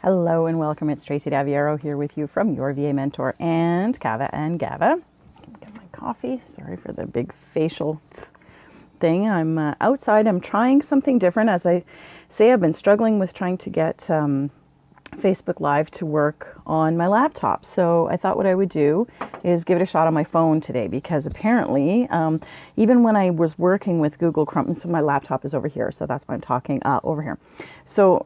Hello and welcome. It's Tracy Daviero here with you from your VA Mentor and Kava and Gava. Get my coffee. Sorry for the big facial thing. I'm outside. I'm trying something different. As I say, I've been struggling with trying to get Facebook Live to work on my laptop. So I thought what I would do is give it a shot on my phone today, because apparently, even when I was working with Google Chrome, so my laptop is over here, so that's why I'm talking over here. So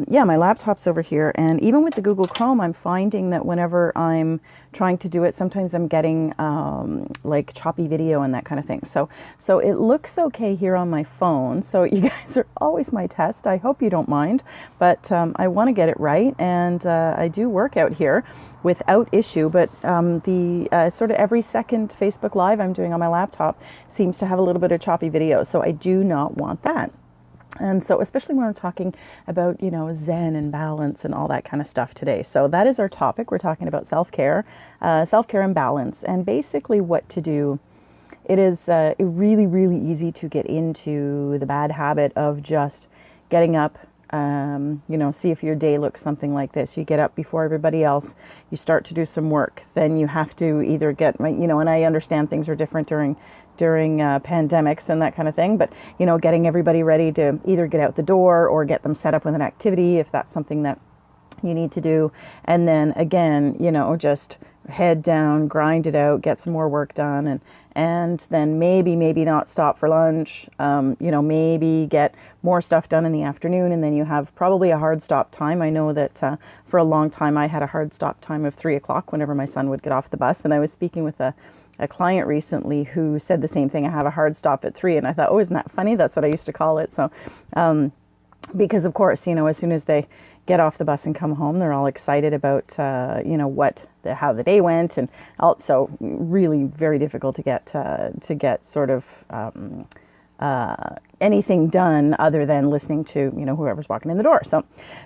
yeah, my laptop's over here, and even with the Google Chrome, I'm finding that whenever I'm trying to do it, sometimes I'm getting like choppy video and that kind of thing. So it looks okay here on my phone. So you guys are always my test. I hope you don't mind, but I want to get it right, and I do work out here without issue, but the sort of every second Facebook Live I'm doing on my laptop seems to have a little bit of choppy video, so I do not want that. And so, especially when we're talking about, Zen and balance and all that kind of stuff today. So that is our topic. We're talking about self-care and balance, and basically what to do. It is really, really easy to get into the bad habit of just getting up. See if your day looks something like this. You get up before everybody else, you start to do some work, then you have to either get, and I understand things are different during pandemics and that kind of thing, but, getting everybody ready to either get out the door or get them set up with an activity if that's something that you need to do. And then again, just head down, grind it out, get some more work done, and then maybe not stop for lunch, maybe get more stuff done in the afternoon, and then you have probably a hard stop time. I know that for a long time I had a hard stop time of 3 o'clock whenever my son would get off the bus, and I was speaking with a client recently who said the same thing. I have a hard stop at 3, and I thought, oh, isn't that funny? That's what I used to call it. So because of course, as soon as they get off the bus and come home, they're all excited about, how the day went, and also really very difficult to get sort of anything done other than listening to, whoever's walking in the door.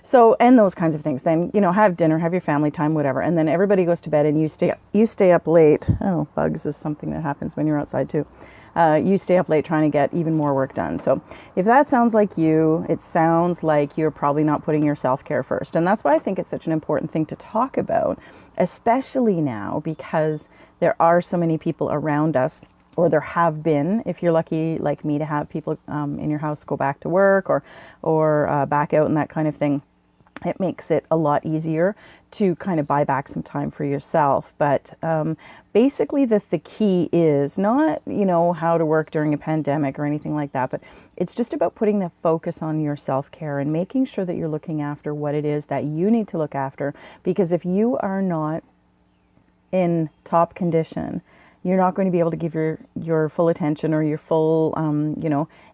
So, and those kinds of things. Then, have dinner, have your family time, whatever. And then everybody goes to bed and you stay up late. Oh, bugs is something that happens when you're outside too. You stay up late trying to get even more work done. So if that sounds like you, it sounds like you're probably not putting your self-care first. And that's why I think it's such an important thing to talk about, especially now, because there are so many people around us, or there have been, if you're lucky like me to have people in your house go back to work or back out and that kind of thing. It makes it a lot easier to kind of buy back some time for yourself. But basically the key is not, how to work during a pandemic or anything like that, but it's just about putting the focus on your self-care and making sure that you're looking after what it is that you need to look after. Because if you are not in top condition, you're not going to be able to give your full attention or your full,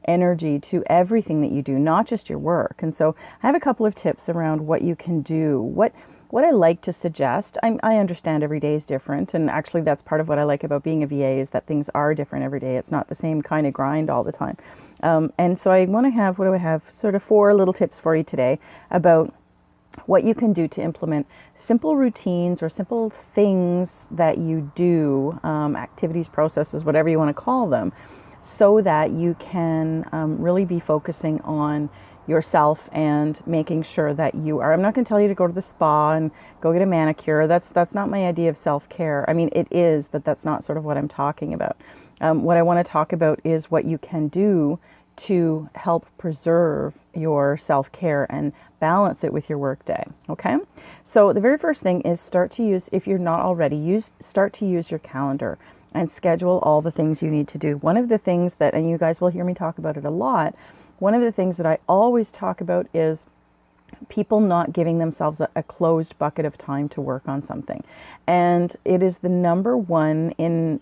energy to everything that you do, not just your work. And so I have a couple of tips around what you can do. What I like to suggest, I understand every day is different. And actually that's part of what I like about being a VA, is that things are different every day. It's not the same kind of grind all the time. And so I want to have, what do I have? Sort of 4 little tips for you today about what you can do to implement simple routines or simple things that you do, activities, processes, whatever you want to call them, so that you can really be focusing on yourself and making sure that you are. I'm not going to tell you to go to the spa and go get a manicure. That's not my idea of self-care. I mean, it is, but that's not sort of what I'm talking about. What I want to talk about is what you can do to help preserve your self-care and balance it with your workday. Okay? So the very first thing is start to use, if you're not already, start to use your calendar and schedule all the things you need to do. One of the things that, and you guys will hear me talk about it a lot, one of the things that I always talk about is people not giving themselves a closed bucket of time to work on something. And it is the number one in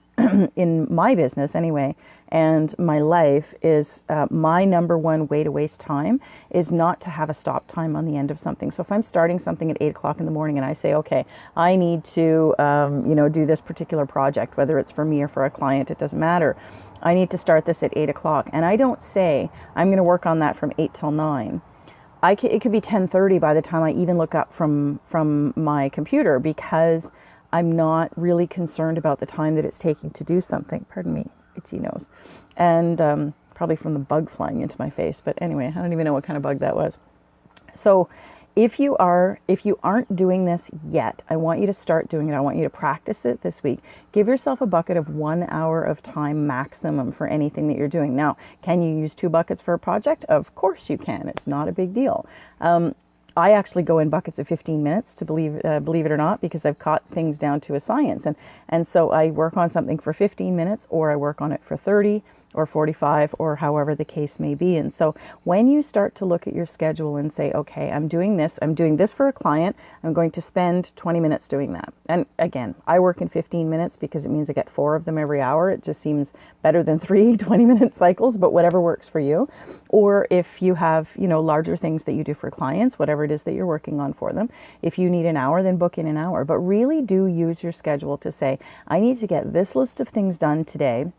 in my business anyway, and my life is my number one way to waste time is not to have a stop time on the end of something. So if I'm starting something at 8 o'clock in the morning and I say, okay, I need to do this particular project, whether it's for me or for a client, it doesn't matter. I need to start this at 8 o'clock. And I don't say I'm going to work on that from 8 till 9. It could be 10:30 by the time I even look up from my computer, because I'm not really concerned about the time that it's taking to do something. Pardon me, itchy nose. And probably from the bug flying into my face. But anyway, I don't even know what kind of bug that was. So If you aren't doing this yet, I want you to start doing it. I want you to practice it this week. Give yourself a bucket of 1 hour of time maximum for anything that you're doing. Now, can you use 2 buckets for a project? Of course you can. It's not a big deal. I actually go in buckets of 15 minutes to believe it or not, because I've caught things down to a science. And so I work on something for 15 minutes, or I work on it for 30 or 45, or however the case may be. And so when you start to look at your schedule and say, okay, I'm doing this for a client, I'm going to spend 20 minutes doing that. And again, I work in 15 minutes because it means I get 4 of them every hour. It just seems better than 3 20-minute cycles, but whatever works for you. Or if you have, larger things that you do for clients, whatever it is that you're working on for them, if you need an hour, then book in an hour. But really do use your schedule to say, I need to get this list of things done today,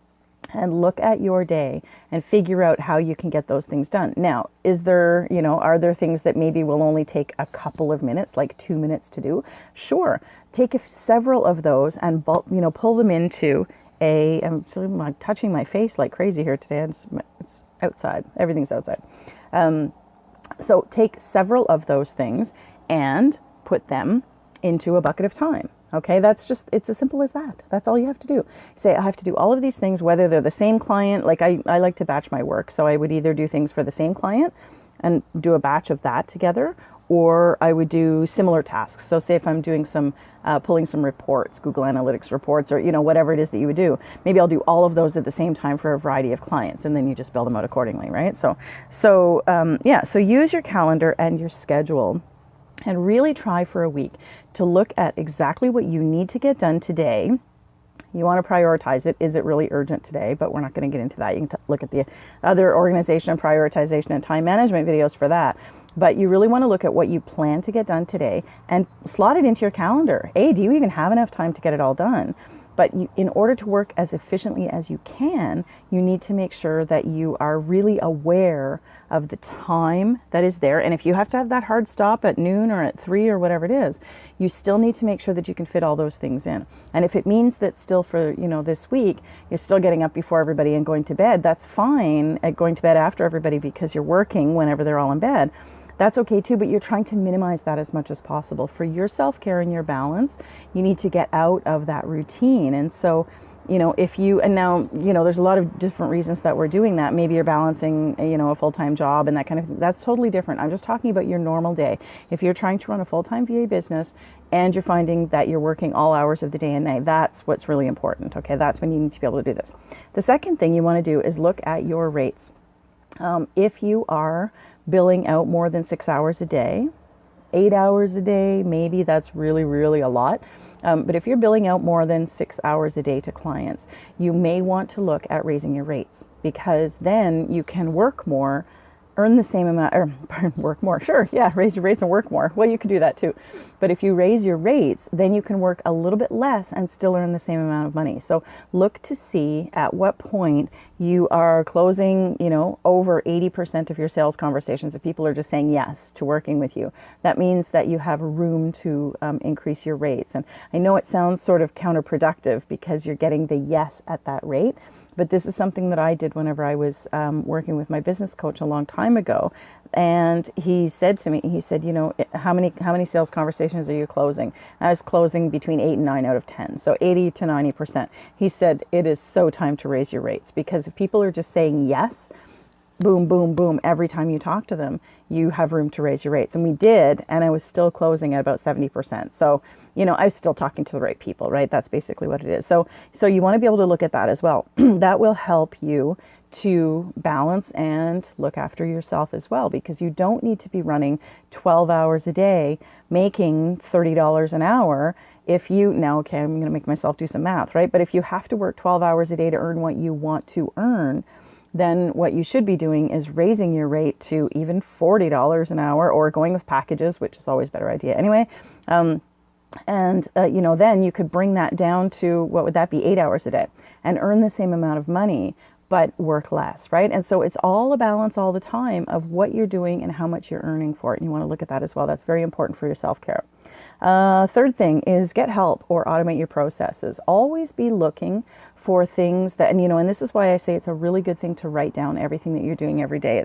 and look at your day and figure out how you can get those things done. Now, are there things that maybe will only take a couple of minutes, like 2 minutes to do? Sure. Take several of those and pull them into I'm touching my face like crazy here today. It's outside. Everything's outside. So take several of those things and put them into a bucket of time. Okay, it's as simple as that. That's all you have to do. Say, I have to do all of these things, whether they're the same client. Like I like to batch my work. So I would either do things for the same client and do a batch of that together, or I would do similar tasks. So say if I'm doing pulling some reports, Google Analytics reports, or, whatever it is that you would do, maybe I'll do all of those at the same time for a variety of clients, and then you just build them out accordingly, right? So use your calendar and your schedule, and really try for a week to look at exactly what you need to get done today. You want to prioritize it. Is it really urgent today? But we're not going to get into that. You can look at the other organization prioritization and time management videos for that. But you really want to look at what you plan to get done today and slot it into your calendar. Do you even have enough time to get it all done? But in order to work as efficiently as you can, you need to make sure that you are really aware of the time that is there. And if you have to have that hard stop at noon or at 3 or whatever it is, you still need to make sure that you can fit all those things in. And if it means that still for, this week, you're still getting up before everybody and going to bed, that's fine. Going to bed after everybody because you're working whenever they're all in bed. That's okay too, but you're trying to minimize that as much as possible. For your self-care and your balance, you need to get out of that routine. And so, there's a lot of different reasons that we're doing that. Maybe you're balancing, a full-time job and that kind of thing. That's totally different. I'm just talking about your normal day. If you're trying to run a full-time VA business and you're finding that you're working all hours of the day and night, that's what's really important. Okay, that's when you need to be able to do this. The second thing you want to do is look at your rates. If you are billing out more than 6 hours a day, 8 hours a day, maybe that's really, really a lot. But if you're billing out more than 6 hours a day to clients, you may want to look at raising your rates, because then you can work more, earn the same amount, or work more. Sure, yeah, raise your rates and work more. Well, you could do that too. But if you raise your rates, then you can work a little bit less and still earn the same amount of money. So look to see at what point you are closing, over 80% of your sales conversations. If people are just saying yes to working with you, that means that you have room to increase your rates. And I know it sounds sort of counterproductive because you're getting the yes at that rate. But this is something that I did whenever I was working with my business coach a long time ago. And he said to me, how many sales conversations are you closing? I was closing between 8 and 9 out of 10. So 80 to 90%. He said, it is so time to raise your rates, because if people are just saying yes, boom, boom, boom, every time you talk to them, you have room to raise your rates. And we did, and I was still closing at about 70%. So, I was still talking to the right people, right? That's basically what it is. So you want to be able to look at that as well. That will help you to balance and look after yourself as well, because you don't need to be running 12 hours a day, making $30 an hour. I'm going to make myself do some math, right? But if you have to work 12 hours a day to earn what you want to earn, then what you should be doing is raising your rate to even $40 an hour, or going with packages, which is always a better idea anyway. Then you could bring that down to, what would that be, 8 hours a day, and earn the same amount of money, but work less, right? And so it's all a balance all the time of what you're doing and how much you're earning for it. And you want to look at that as well. That's very important for your self-care. Third thing is get help or automate your processes. Always be looking for things that, and and this is why I say it's a really good thing to write down everything that you're doing every day.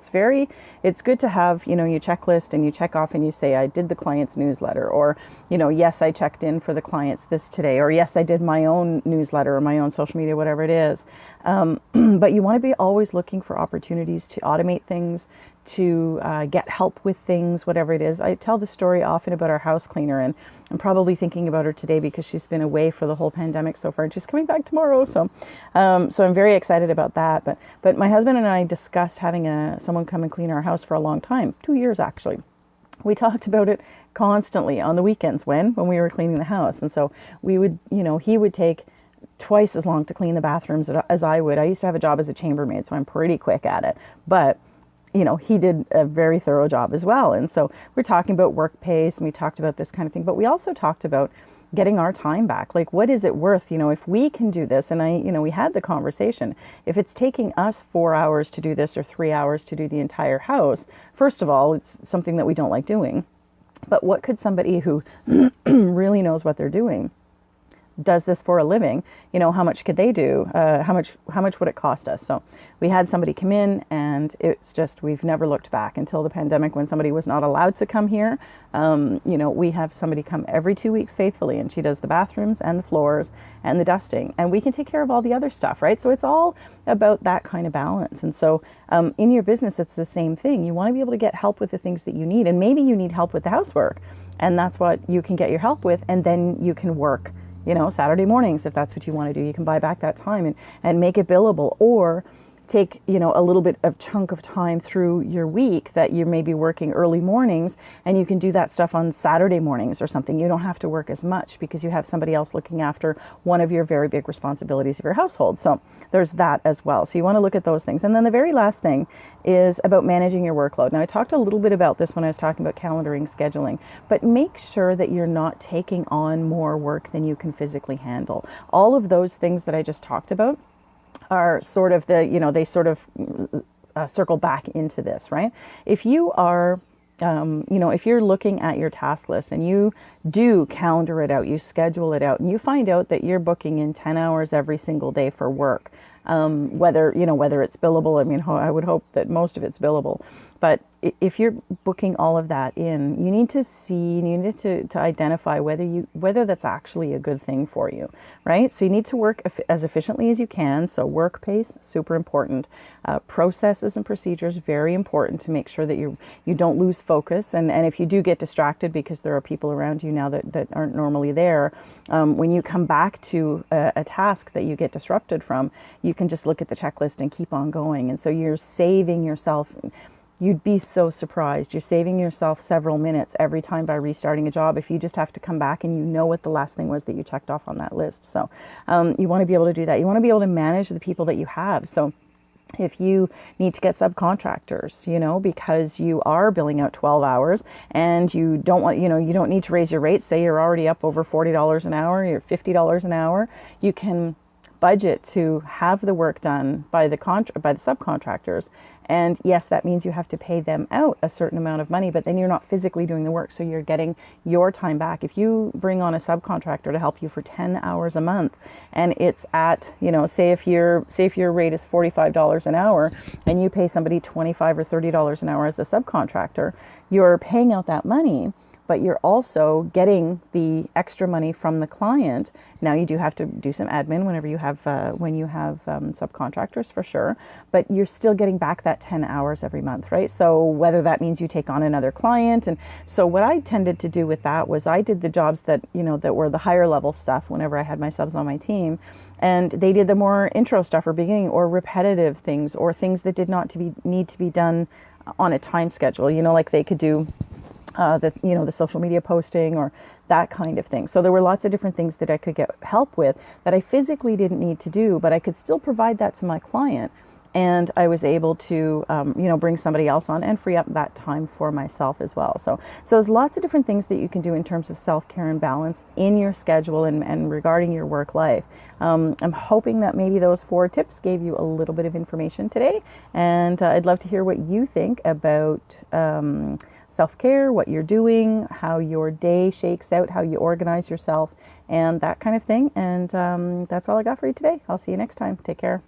It's good to have, your checklist, and you check off and you say, I did the client's newsletter, or, yes, I checked in for the clients this today, or yes, I did my own newsletter or my own social media, whatever it is. But you want to be always looking for opportunities to automate things, to get help with things, whatever it is. I tell the story often about our house cleaner, and I'm probably thinking about her today because she's been away for the whole pandemic so far, and she's coming back tomorrow. So I'm very excited about that. But my husband and I discussed having someone come and clean our house for a long time, 2 years actually. We talked about it constantly on the weekends when we were cleaning the house, and so we would, he would take twice as long to clean the bathrooms as I would. I used to have a job as a chambermaid, so I'm pretty quick at it, but he did a very thorough job as well. And so we're talking about work pace, and we talked about this kind of thing, but we also talked about getting our time back. Like, what is it worth, if we can do this? And we had the conversation. If it's taking us 4 hours to do this or 3 hours to do the entire house, first of all, it's something that we don't like doing. But what could somebody who really knows what they're doing, does this for a living, how much could they do? How much would it cost us? So we had somebody come in, and it's just, we've never looked back until the pandemic, when somebody was not allowed to come here. We have somebody come every 2 weeks faithfully, and she does the bathrooms and the floors and the dusting, and we can take care of all the other stuff, right? So it's all about that kind of balance. And so in your business, it's the same thing. You want to be able to get help with the things that you need, and maybe you need help with the housework, and that's what you can get your help with, and then you can work Saturday mornings, if that's what you want to do. You can buy back that time and make it billable, or take, a little bit of chunk of time through your week that you may be working early mornings, and you can do that stuff on Saturday mornings or something. You don't have to work as much because you have somebody else looking after one of your very big responsibilities of your household. So there's that as well. So you want to look at those things. And then the very last thing is about managing your workload. Now, I talked a little bit about this when I was talking about calendaring, scheduling, but make sure that you're not taking on more work than you can physically handle. All of those things that I just talked about are sort of they sort of circle back into this, right? If you are, if you're looking at your task list and you do calendar it out, you schedule it out, and you find out that you're booking in 10 hours every single day for work, whether it's billable, I would hope that most of it's billable, but if you're booking all of that in, you need to identify whether that's actually a good thing for you, right? So you need to work as efficiently as you can. So work pace, super important. Processes and procedures, very important to make sure that you don't lose focus. And if you do get distracted because there are people around you now that aren't normally there, when you come back to a task that you get disrupted from, you can just look at the checklist and keep on going. And so you're saving yourself. You'd be so surprised. You're saving yourself several minutes every time by restarting a job if you just have to come back and you know what the last thing was that you checked off on that list. So you want to be able to do that. You want to be able to manage the people that you have. So if you need to get subcontractors, because you are billing out 12 hours and you don't want, you don't need to raise your rates. Say you're already up over $40 an hour, you're $50 an hour, you can budget to have the work done by the subcontractors. And yes, that means you have to pay them out a certain amount of money, but then you're not physically doing the work, so you're getting your time back. If you bring on a subcontractor to help you for 10 hours a month, and it's at, say if your rate is $45 an hour, and you pay somebody $25 or $30 an hour as a subcontractor, you're paying out that money, but you're also getting the extra money from the client. Now you do have to do some admin whenever you have subcontractors, for sure, but you're still getting back that 10 hours every month, right? So whether that means you take on another client, and so what I tended to do with that was I did the jobs that that were the higher level stuff whenever I had my subs on my team, and they did the more intro stuff or beginning or repetitive things or things that did not need to be done on a time schedule. Like they could do the social media posting or that kind of thing. So there were lots of different things that I could get help with that I physically didn't need to do, but I could still provide that to my client. And I was able to, bring somebody else on and free up that time for myself as well. So there's lots of different things that you can do in terms of self-care and balance in your schedule and regarding your work life. I'm hoping that maybe those 4 tips gave you a little bit of information today. And I'd love to hear what you think about self-care, what you're doing, how your day shakes out, how you organize yourself, and that kind of thing. And that's all I got for you today. I'll see you next time. Take care.